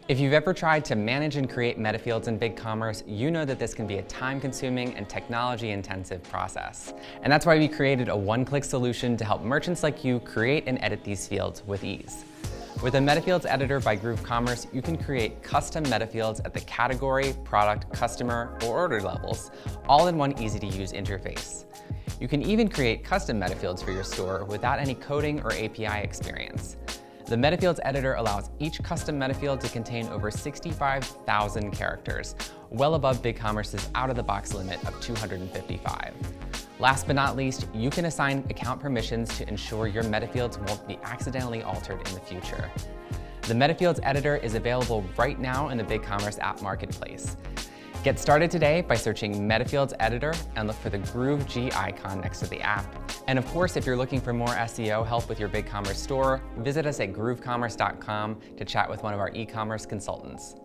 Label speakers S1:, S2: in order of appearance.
S1: If you've ever tried to manage and create metafields in BigCommerce, you know that this can be a time-consuming and technology-intensive process. And that's why we created a one-click solution to help merchants like you create and edit these fields with ease. With a Metafields editor by BigCommerce, you can create custom metafields at the category, product, customer, or order levels, all in one easy-to-use interface. You can even create custom metafields for your store without any coding or API experience. The Metafields editor allows each custom metafield to contain over 65,000 characters, well above BigCommerce's out-of-the-box limit of 255. Last but not least, you can assign account permissions to ensure your metafields won't be accidentally altered in the future. The Metafields editor is available right now in the BigCommerce app marketplace. Get started today by searching Metafields editor and look for the Groove G icon next to the app. And of course, if you're looking for more SEO help with your BigCommerce store, visit us at groovecommerce.com to chat with one of our e-commerce consultants.